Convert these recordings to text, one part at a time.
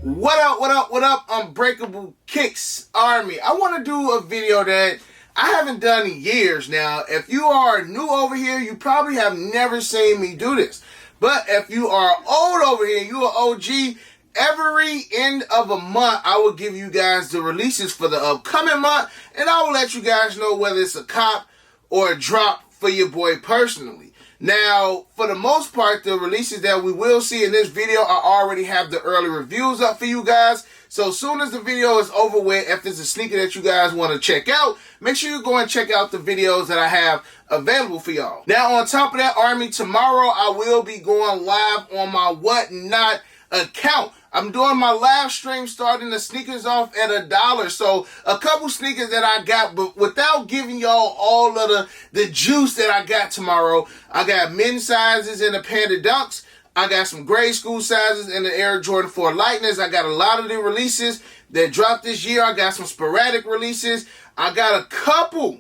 What up, what up, what up, Unbreakable Kicks Army. I want to do a video that I haven't done in years now. If you are new over here, you probably have never seen me do this. But if you are old over here, you are OG, every end of a month, I will give you guys the releases for the upcoming month. And I will let you guys know whether it's a cop or a drop for your boy personally. Now, for the most part, the releases that we will see in this video, I already have the early reviews up for you guys. So as soon as the video is over with, if it's a sneaker that you guys want to check out, make sure you go and check out the videos that I have available for y'all. Now, on top of that, Army, tomorrow I will be going live on my Whatnot account. I'm doing my live stream starting the sneakers off at $1. So a couple sneakers that I got, but without giving y'all all of the juice that I got tomorrow, I got men's sizes in the Panda Dunks. I got some grade school sizes in the Air Jordan 4 Lightnings. I got a lot of the releases that dropped this year. I got some sporadic releases. I got a couple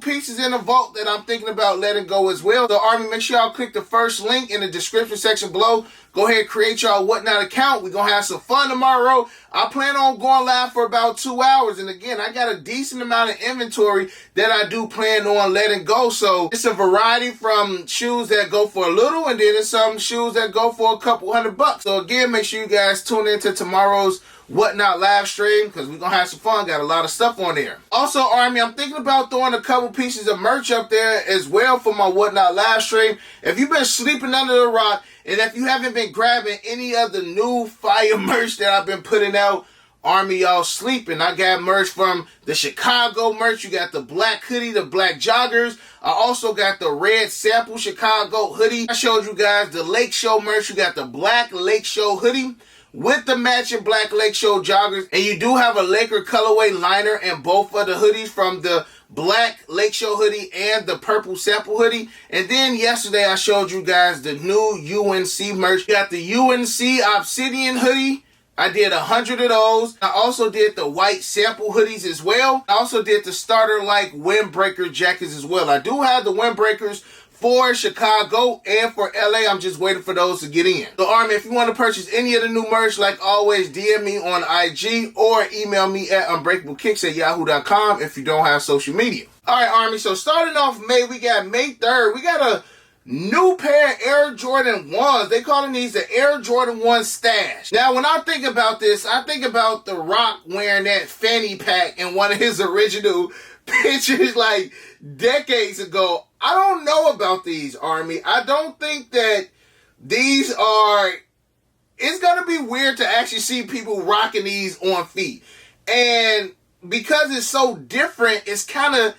pieces in the vault that I'm thinking about letting go as well. So Army, make sure y'all click the first link in the description section below. Go ahead and create y'all Whatnot account. We're going to have some fun tomorrow. I plan on going live for about 2 hours. And again, I got a decent amount of inventory that I do plan on letting go. So it's a variety from shoes that go for a little, and then it's some shoes that go for a couple $100. So again, make sure you guys tune into tomorrow's Whatnot live stream, because we're going to have some fun. Got a lot of stuff on there. Also, Army, I'm thinking about throwing a couple pieces of merch up there as well for my Whatnot live stream. If you've been sleeping under the rock, and if you haven't been grabbing any of the new fire merch that I've been putting out, Army, y'all sleeping. I got merch from the Chicago merch. You got the black hoodie, the black joggers. I also got the red sample Chicago hoodie. I showed you guys the Lake Show merch. You got the black Lake Show hoodie with the matching black Lake Show joggers. And you do have a Laker colorway liner in both of the hoodies, from the black Lake Show hoodie and the purple sample hoodie. And then yesterday I showed you guys the new UNC merch. You got the UNC Obsidian hoodie. I did 100 of those. I also did the white sample hoodies as well. I also did the starter like windbreaker jackets as well. I do have the windbreakers for Chicago and for LA. I'm just waiting for those to get in. So Army, if you want to purchase any of the new merch, like always, DM me on IG or email me at unbreakableKicks@yahoo.com if you don't have social media. Alright, Army, so starting off May, we got May 3rd. We got a new pair of Air Jordan 1s. They calling these the Air Jordan 1 Stash. Now, when I think about this, I think about The Rock wearing that fanny pack in one of his original pictures like decades ago. I don't know about these, Army. I don't think that these are... It's going to be weird to actually see people rocking these on feet. And because it's so different, it's kind of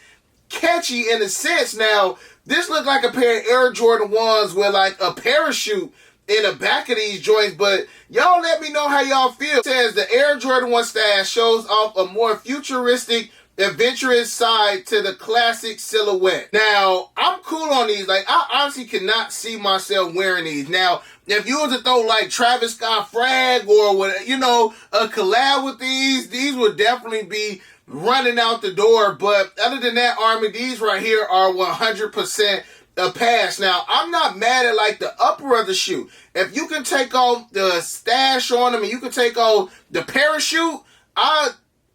catchy in a sense. Now, this looked like a pair of Air Jordan 1s with like a parachute in the back of these joints, but y'all let me know how y'all feel. It says the Air Jordan 1 Stash shows off a more futuristic, adventurous side to the classic silhouette. Now, I'm cool on these. Like, I honestly cannot see myself wearing these. Now, if you were to throw like Travis Scott Frag or what, you know, a collab with these would definitely be running out the door. But other than that, Army, these right here are 100% a pass. Now, I'm not mad at like the upper of the shoe. If you can take off the stash on them and you can take off the parachute, I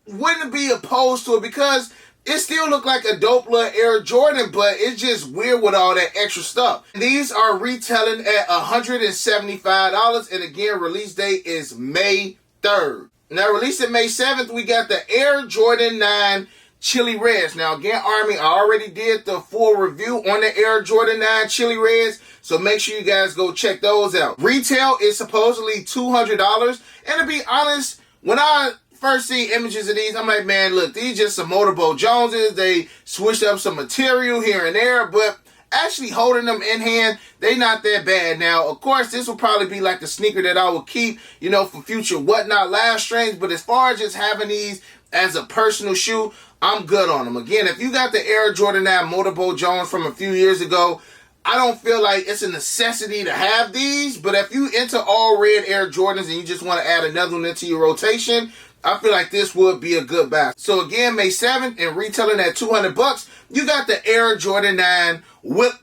wouldn't be opposed to it, because it still look like a dope little Air Jordan, but it's just weird with all that extra stuff. These are retailing at $175, and again, release date is May 3rd. Now, released at May 7th, we got the Air Jordan 9 Chili Reds. Now, again, Army, I already did the full review on the Air Jordan 9 Chili Reds, so make sure you guys go check those out. Retail is supposedly $200, and to be honest, when I first see images of these, I'm like, man, look, these just some Motorboat Joneses. They switched up some material here and there, but actually holding them in hand, they not that bad. Now, of course, this will probably be like the sneaker that I will keep, you know, for future Whatnot live streams, but as far as just having these as a personal shoe, I'm good on them. Again, if you got the Air Jordan 9 Motorboat Jones from a few years ago, I don't feel like it's a necessity to have these, but if you into all red Air Jordans and you just want to add another one into your rotation, I feel like this would be a good buy. So again, May 7th and retailing at $200, you got the Air Jordan 9 with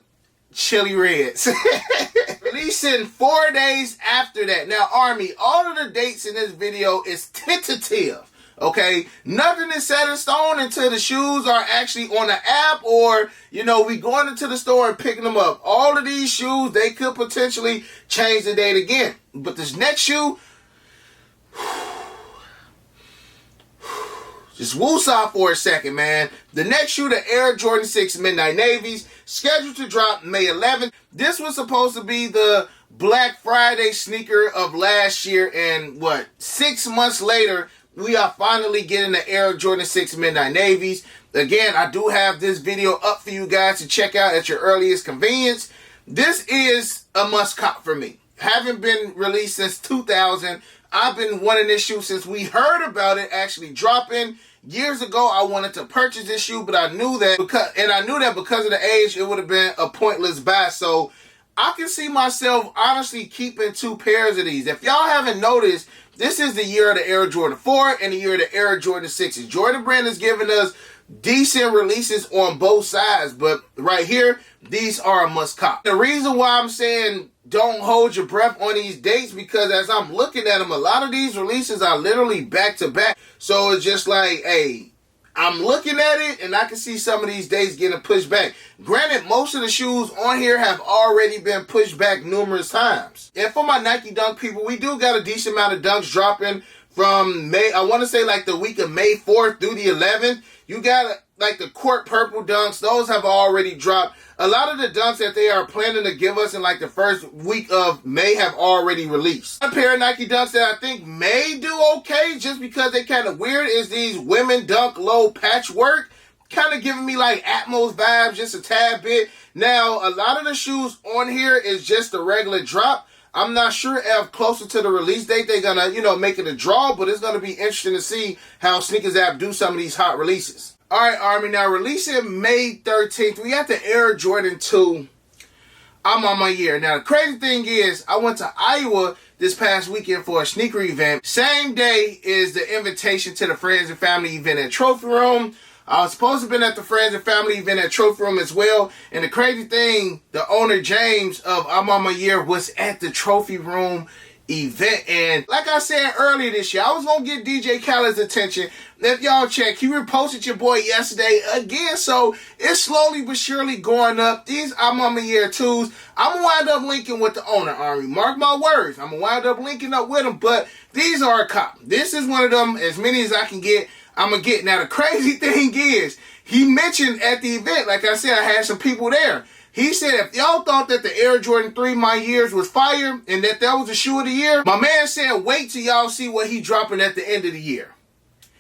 Chili Reds. releasing 4 days after that. Now, Army, all of the dates in this video is tentative. Okay, nothing is set in stone until the shoes are actually on the app, or, you know, we going into the store and picking them up. All of these shoes, they could potentially change the date again. But this next shoe, just woosah for a second, man. The next shoe, the Air Jordan 6 Midnight Navies, scheduled to drop May 11th. This was supposed to be the Black Friday sneaker of last year, and what, 6 months later, we are finally getting the Air Jordan 6 Midnight Navies. Again, I do have this video up for you guys to check out at your earliest convenience. This is a must cop for me. Haven't been released since 2000. I've been wanting this shoe since we heard about it actually dropping. Years ago, I wanted to purchase this shoe, but I knew that because of the age, it would have been a pointless buy. So I can see myself honestly keeping 2 pairs of these. If y'all haven't noticed, this is the year of the Air Jordan 4 and the year of the Air Jordan 6s. Jordan Brand is giving us decent releases on both sides, but right here, these are a must cop. The reason why I'm saying don't hold your breath on these dates, because as I'm looking at them, a lot of these releases are literally back to back. So it's just like, hey, I'm looking at it and I can see some of these dates getting pushed back. Granted, most of the shoes on here have already been pushed back numerous times. And for my Nike Dunk people, we do got a decent amount of dunks dropping from May. I want to say like the week of May 4th through the 11th. You got like the court purple dunks. Those have already dropped. A lot of the dunks that they are planning to give us in like the first week of May have already released. A pair of Nike Dunks that I think may do okay just because they kind of weird is these women dunk low patchwork. Kind of giving me like Atmos vibes just a tad bit. Now, a lot of the shoes on here is just a regular drop. I'm not sure if closer to the release date they're going to, you know, make it a draw, but it's going to be interesting to see how Snkrs app do some of these hot releases. All right, Army, now releasing May 13th, we got the Air Jordan 2. I'm on my year. Now, the crazy thing is, I went to Iowa this past weekend for a sneaker event. Same day is the invitation to the Friends and Family event at Trophy Room. I was supposed to have been at the Friends and Family event at Trophy Room as well. And the crazy thing, the owner, James, of I'm on my year, was at the Trophy Room event. And like I said earlier this year, I was going to get DJ Khaled's attention. If y'all check, he reposted your boy yesterday again. So it's slowly but surely going up. These I'm on my year 2s. I'm going to wind up linking with the owner, Army. Mark my words. I'm going to wind up linking up with him. But these are a cop. This is one of them, as many as I can get, I'm going to get. Now, the crazy thing is, he mentioned at the event, like I said, I had some people there. He said, if y'all thought that the Air Jordan 3 My Years was fire and that was a shoe of the year, my man said, wait till y'all see what he dropping at the end of the year.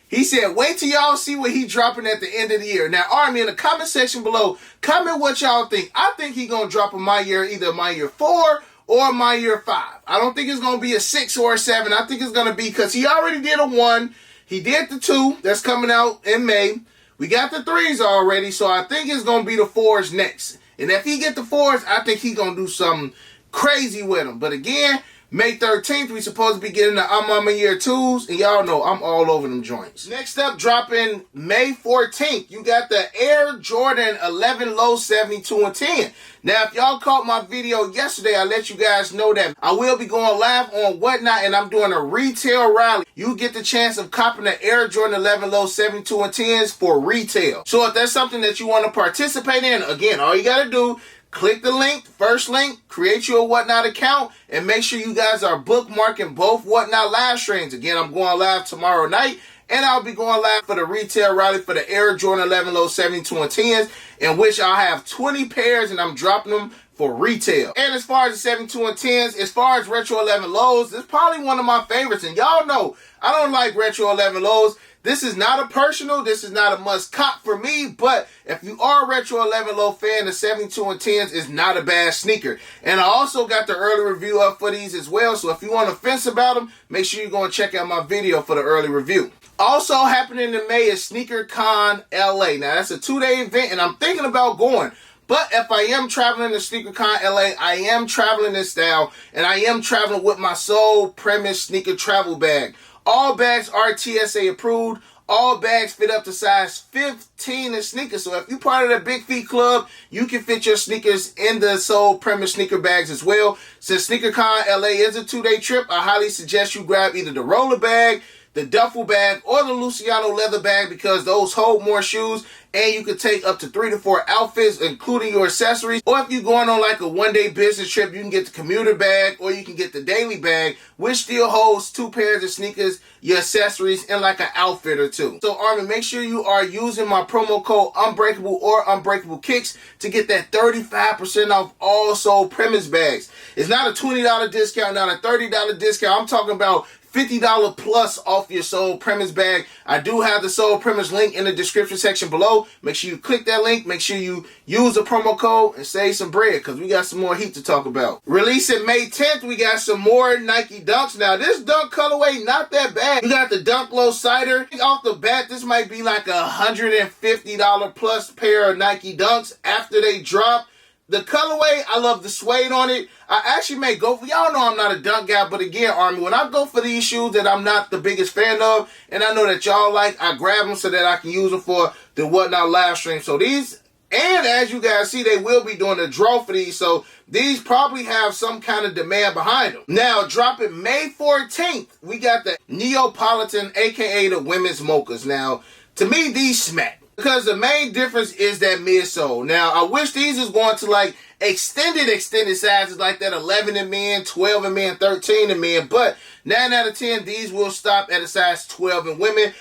He said, wait till y'all see what he dropping at the end of the year. Now, Army, in the comment section below, comment what y'all think. I think he going to drop a My Year, either My Year 4 or My Year 5. I don't think it's going to be a 6 or a 7. I think it's going to be, because he already did a 1. He did the 2 that's coming out in May. We got the 3s already, so I think it's going to be the 4s next. And if he get the 4s, I think he going to do something crazy with them. But again, May 13th, we supposed to be getting the I'm on my year 2s. And y'all know I'm all over them joints. Next up, dropping May 14th, you got the Air Jordan 11 Low 72 and 10. Now, if y'all caught my video yesterday, I let you guys know that I will be going live on Whatnot, and I'm doing a retail rally. You get the chance of copping the Air Jordan 11 Low 72 and 10s for retail. So if that's something that you want to participate in, again, all you got to do, click the link, first link, create your Whatnot account, and make sure you guys are bookmarking both Whatnot live streams. Again, I'm going live tomorrow night, and I'll be going live for the retail rally for the Air Jordan 11 Low 72 and 10s, in which I'll have 20 pairs, and I'm dropping them for retail. And as far as the 72 and 10s, as far as Retro 11 Lows, it's probably one of my favorites. And y'all know, I don't like Retro 11 Lows. This is not a personal, this is not a must cop for me, but if you are a Retro 11 Low fan, the 72 and 10s is not a bad sneaker. And I also got the early review up for these as well, so if you want to fence about them, make sure you're going to check out my video for the early review. Also happening in May is Sneaker Con LA. Now that's a 2-day event, and I'm thinking about going. But if I am traveling to SneakerCon LA, I am traveling in style, and I am traveling with my sole premise sneaker travel bag. All bags are TSA approved. all bags fit up to size 15 in sneakers. So if you're part of the Big Feet Club, you can fit your sneakers in the Soul Premise sneaker bags as well. Since SneakerCon LA is a 2-day trip, I highly suggest you grab either the roller bag, the duffel bag, or the Luciano leather bag, because those hold more shoes and you can take up to 3 to 4 outfits, including your accessories. Or if you're going on like a one-day business trip, you can get the commuter bag or you can get the daily bag, which still holds 2 pairs of sneakers, your accessories, and like an outfit or 2. So Army, make sure you are using my promo code Unbreakable or Unbreakable Kicks to get that 35% off all Soul Premise bags. It's not a $20 discount, not a $30 discount. I'm talking about $50 plus off your Soul Premise bag. I do have the Soul Premise link in the description section below. Make sure you click that link. Make sure you use the promo code and save some bread, because we got some more heat to talk about. Releasing May 10th, we got some more Nike Dunks. Now, this Dunk colorway, not that bad. We got the Dunk Low Cider. Off the bat, this might be like a $150 plus pair of Nike Dunks after they drop. The colorway, I love the suede on it. I actually may go for, y'all know I'm not a dunk guy, but again, Army, when I go for these shoes that I'm not the biggest fan of, and I know that y'all like, I grab them so that I can use them for the Whatnot live stream. So these, and as you guys see, they will be doing a draw for these, so these probably have some kind of demand behind them. Now, dropping May 14th, we got the Neapolitan, aka the women's mochas. Now, to me, these smack, because the main difference is that midsole. Now, I wish these was going to like extended sizes like that 11 in men, 12 in men, 13 in men. But 9 out of 10, these will stop at a size 12 in women.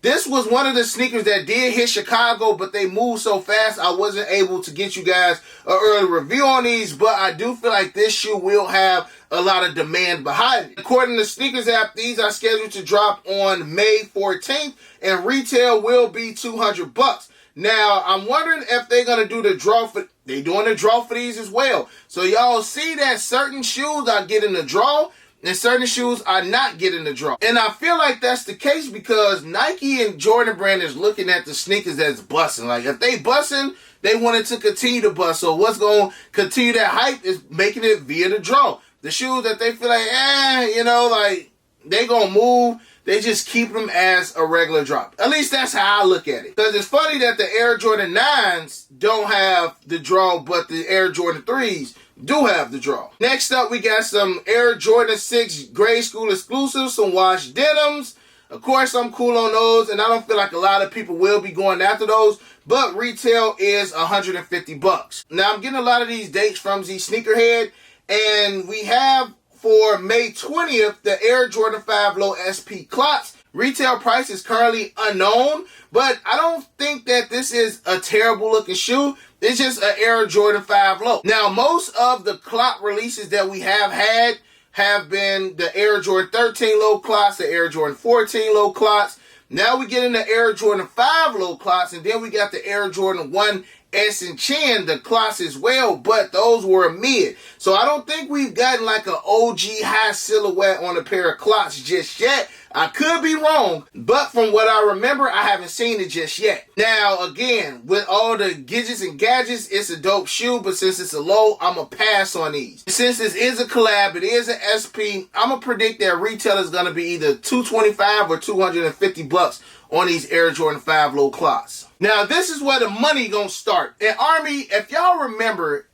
This was one of the sneakers that did hit Chicago, but they moved so fast I wasn't able to get you guys an early review on these. But I do feel like this shoe will have a lot of demand behind it. According to Snkrs app, these are scheduled to drop on May 14th, and retail will be $200. Now, I'm wondering if they're going to do the draw for, they doing the draw for these as well. So y'all see that certain shoes are getting the draw, and certain shoes are not getting the draw. And I feel like that's the case because Nike and Jordan brand is looking at the sneakers that's busting. Like, if they busting, they want it to continue to bust. So what's going to continue that hype is making it via the draw. The shoes that they feel like, you know, like, they going to move, they just keep them as a regular drop. At least that's how I look at it. Because it's funny that the Air Jordan 9s don't have the draw, but the Air Jordan 3s do have the draw. Next up, we got some Air Jordan 6 grade school exclusives, some washed denims. Of course, I'm cool on those, and I don't feel like a lot of people will be going after those, but retail is $150. Now, I'm getting a lot of these dates from Z Sneakerhead, and we have for May 20th, the Air Jordan 5 Low SP Clots. Retail price is currently unknown, but I don't think that this is a terrible looking shoe. It's just an Air Jordan 5 Low. Now, most of the clot releases that we have had have been the Air Jordan 13 Low Clots, the Air Jordan 14 Low Clots. Now we get in the Air Jordan 5 Low Clots, and then we got the Air Jordan 1 S and Chin, the clots as well, but those were a mid. So I don't think we've gotten like an OG high silhouette on a pair of clots just yet. I could be wrong, but from what I remember, I haven't seen it just yet. Now, again, with all the gadgets and gadgets, it's a dope shoe, but since it's a low, I'm going to pass on these. Since this is a collab, it is an SP, I'm going to predict that retail is going to be either $225 or $250 on these Air Jordan 5 Low Clots. Now, this is where the money going to start. And Army, if y'all remember,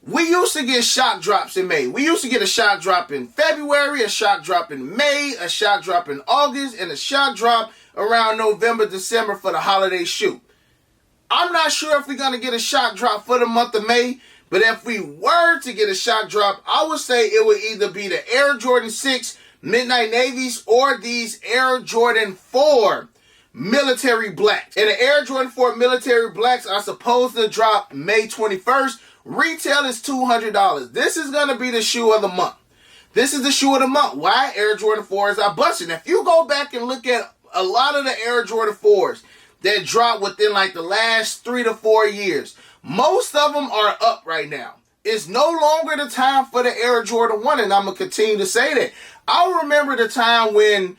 we used to get shock drops in May. We used to get a shock drop in February, a shock drop in May, a shock drop in August, and a shock drop around November, December for the holiday shoot. I'm not sure if we're going to get a shock drop for the month of May, but if we were to get a shock drop, I would say it would either be the Air Jordan 6 Midnight Navies or these Air Jordan 4 Military Blacks. And the Air Jordan 4 Military Blacks are supposed to drop May 21st. Retail is $200. This is going to be the shoe of the month. This is the shoe of the month. Why? Air Jordan 4s are busting. If you go back and look at a lot of the Air Jordan 4s that dropped within like the last 3 to 4 years, most of them are up right now. It's no longer the time for the Air Jordan 1, and I'm going to continue to say that. I remember the time when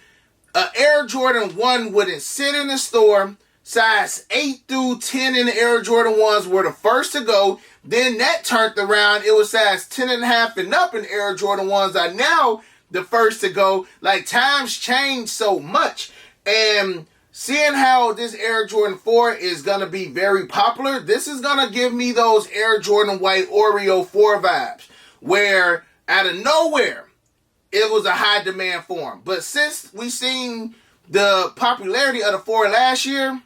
Air Jordan 1 wouldn't sit in the store. Size 8 through 10 in the Air Jordan 1s were the first to go. Then that turned around. It was size 10.5 and up in Air Jordan 1s are now the first to go. Like, times change so much. And seeing how this Air Jordan 4 is going to be very popular, this is going to give me those Air Jordan White Oreo 4 vibes, where out of nowhere, it was a high demand for them. But since we seen the popularity of the 4 last year,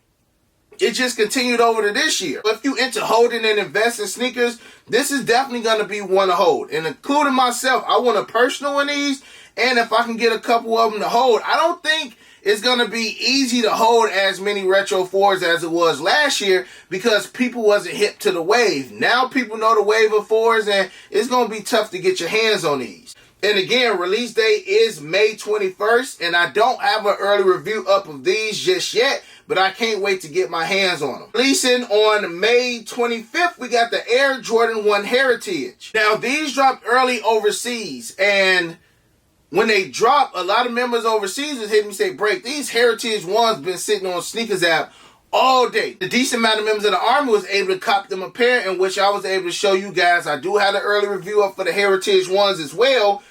it just continued over to this year. If you into holding and invest in sneakers, this is definitely going to be one to hold. And including myself, I want a personal in these. And if I can get a couple of them to hold, I don't think it's going to be easy to hold as many Retro 4s as it was last year because people wasn't hip to the wave. Now people know the wave of 4s, and it's going to be tough to get your hands on these. And again, release date is May 21st, and I don't have an early review up of these just yet, but I can't wait to get my hands on them. Releasing on May 25th, we got the Air Jordan 1 Heritage. Now, these dropped early overseas, and when they drop, a lot of members overseas was hitting me say, Break, these Heritage 1s been sitting on Sneakers app all day. The decent amount of members of the Army was able to cop them a pair, in which I was able to show you guys. I do have an early review up for the Heritage 1s as well.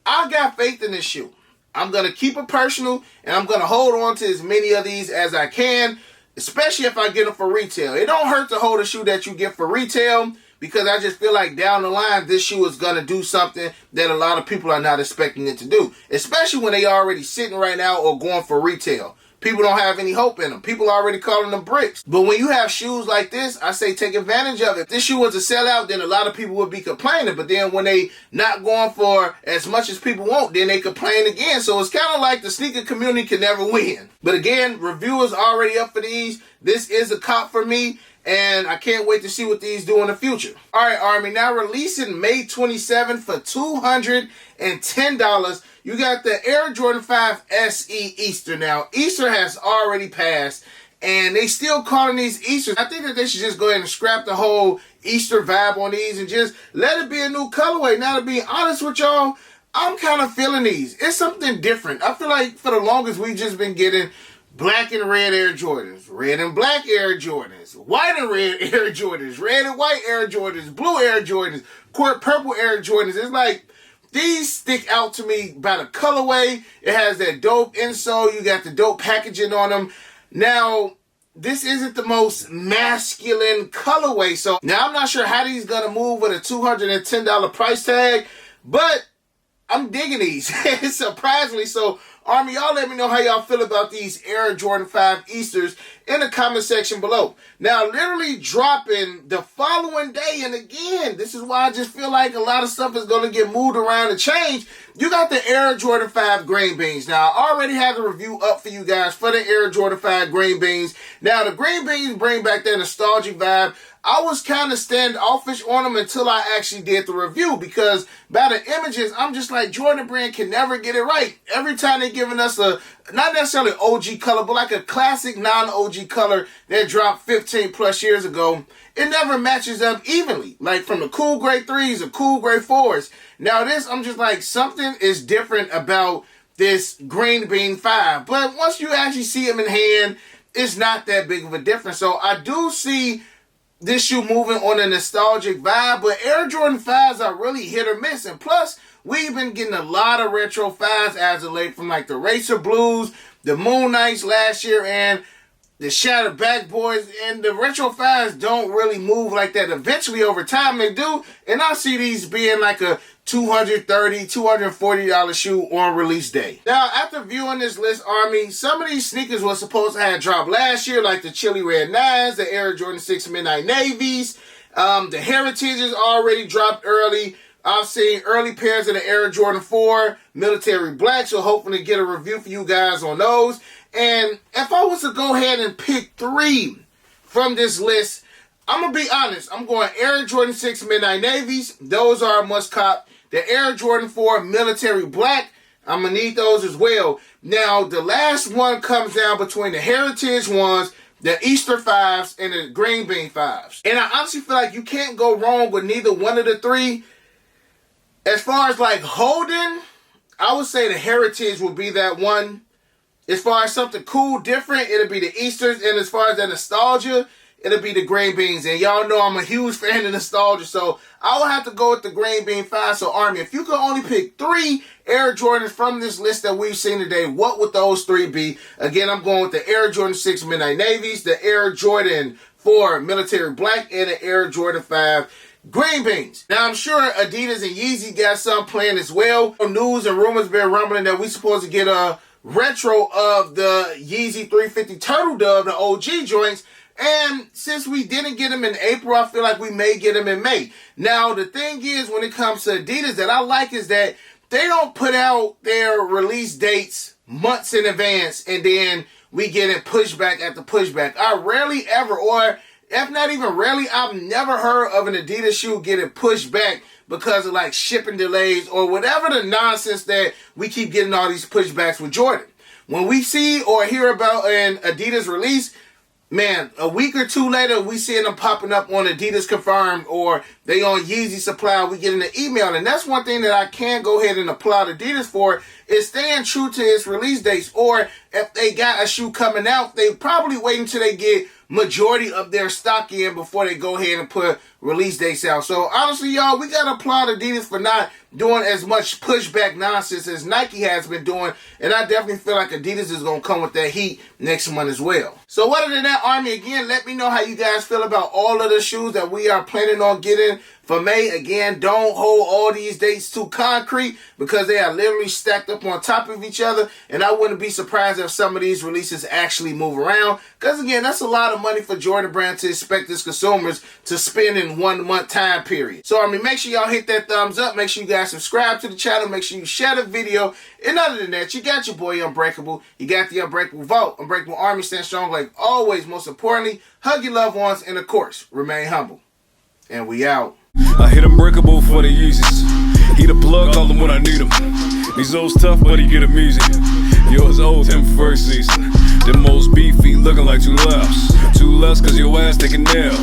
I got faith in this shoe. I'm going to keep it personal, and I'm going to hold on to as many of these as I can, especially if I get them for retail. It don't hurt to hold a shoe that you get for retail, because I just feel like down the line, this shoe is going to do something that a lot of people are not expecting it to do, especially when they already sitting right now or going for retail. People don't have any hope in them. People are already calling them bricks. But when you have shoes like this, I say take advantage of it. If this shoe was a sellout, then a lot of people would be complaining. But then when they not going for as much as people want, then they complain again. So it's kind of like the sneaker community can never win. But again, reviewers already up for these. This is a cop for me, and I can't wait to see what these do in the future. All right, Army, now releasing May 27th for $210. You got the Air Jordan 5 SE Easter. Now, Easter has already passed, and they still calling these Easters. I think that they should just go ahead and scrap the whole Easter vibe on these and just let it be a new colorway. Now, to be honest with y'all, I'm kind of feeling these. It's something different. I feel like for the longest, we've just been getting black and red Air Jordans, red and black Air Jordans, white and red Air Jordans, red and white Air Jordans, blue Air Jordans, purple Air Jordans. It's like these stick out to me by the colorway. It has that dope insole. You got the dope packaging on them. Now, this isn't the most masculine colorway. So now I'm not sure how these going to move with a $210 price tag, but I'm digging these, surprisingly. So, Army, y'all let me know how y'all feel about these Air Jordan 5 Easters in the comment section below. Now, literally dropping the following day, and again, this is why I just feel like a lot of stuff is going to get moved around and changed. You got the Air Jordan 5 Green Beans. Now, I already have a review up for you guys for the Air Jordan 5 Green Beans. Now, the Green Beans bring back that nostalgic vibe. I was kind of standoffish on them until I actually did the review, because by the images, I'm just like, Jordan Brand can never get it right. Every time they're giving us a, not necessarily OG color, but like a classic non-OG color that dropped 15 plus years ago, it never matches up evenly. Like from the cool gray 3s or cool gray 4s. Now this, I'm just like, something is different about this Green Bean 5. But once you actually see them in hand, it's not that big of a difference. So I do see this shoe moving on a nostalgic vibe, but Air Jordan 5s are really hit or miss. And plus, we've been getting a lot of retro 5s as of late, from like the Racer Blues, the Moon Knights last year, and the Shattered Back Boys. And the retro 5s don't really move like that. Eventually, over time, they do. And I see these being like a $230, $240 shoe on release day. Now, after viewing this list, Army, some of these sneakers were supposed to have dropped last year, like the Chili Red 9s, the Air Jordan 6 Midnight Navies. The Heritages already dropped early. I've seen early pairs of the Air Jordan 4 Military Black, so hoping to get a review for you guys on those. And if I was to go ahead and pick 3 from this list, I'm going to be honest. I'm going Air Jordan 6 Midnight Navies. Those are a must cop. The Air Jordan 4 Military Black, I'm going to need those as well. Now, the last one comes down between the Heritage ones, the Easter 5s, and the Green Bean 5s. And I honestly feel like you can't go wrong with neither one of the 3. As far as like holding, I would say the Heritage will be that one. As far as something cool, different, it'll be the Easters. And as far as that nostalgia, it'll be the green beans. And y'all know I'm a huge fan of nostalgia, so I will have to go with the green bean 5. So Army, if you could only pick 3 Air Jordans from this list that we've seen today, what would those 3 be? Again, I'm going with the Air Jordan 6 Midnight Navies, the Air Jordan 4 Military Black, and the Air Jordan 5 green beans. Now, I'm sure Adidas and Yeezy got some planned as well. News and rumors been rumbling that we supposed to get a retro of the Yeezy 350 Turtle Dove, the OG joints. And since we didn't get them in April, I feel like we may get them in May. Now, the thing is, when it comes to Adidas, that I like is that they don't put out their release dates months in advance and then we get it pushback after pushback. I rarely ever, or if not even rarely, I've never heard of an Adidas shoe getting pushed back because of like shipping delays or whatever the nonsense that we keep getting all these pushbacks with Jordan. When we see or hear about an Adidas release, man, a week or 2 later, we seeing them popping up on Adidas Confirmed or they on Yeezy Supply. We getting an email. And that's one thing that I can go ahead and applaud Adidas for, is staying true to its release dates. Or if they got a shoe coming out, they probably wait until they get majority of their stock in before they go ahead and put release dates out. So honestly, y'all, we gotta applaud Adidas for not doing as much pushback nonsense as Nike has been doing, and I definitely feel like Adidas is gonna come with that heat next month as well. So other than that, Army, again, let me know how you guys feel about all of the shoes that we are planning on getting for May. Again, don't hold all these dates too concrete because they are literally stacked up on top of each other, and I wouldn't be surprised if some of these releases actually move around, because again, that's a lot of money for Jordan Brand to expect its consumers to spend in 1 month time period. So I mean, make sure y'all hit that thumbs up, make sure you guys subscribe to the channel, make sure you share the video, and other than that, you got your boy Unbreakable, you got the Unbreakable Vote. Unbreakable Army, stand strong like always. Most importantly, hug your loved ones, and of course, remain humble. And we out. I hit Unbreakable for the Yeezys. He the plug, call him when I need him. These old's tough, but he get him easy. Yours old, him first season. Them most beefy, looking like 2 lefts. 2 less, cause your ass taking nail.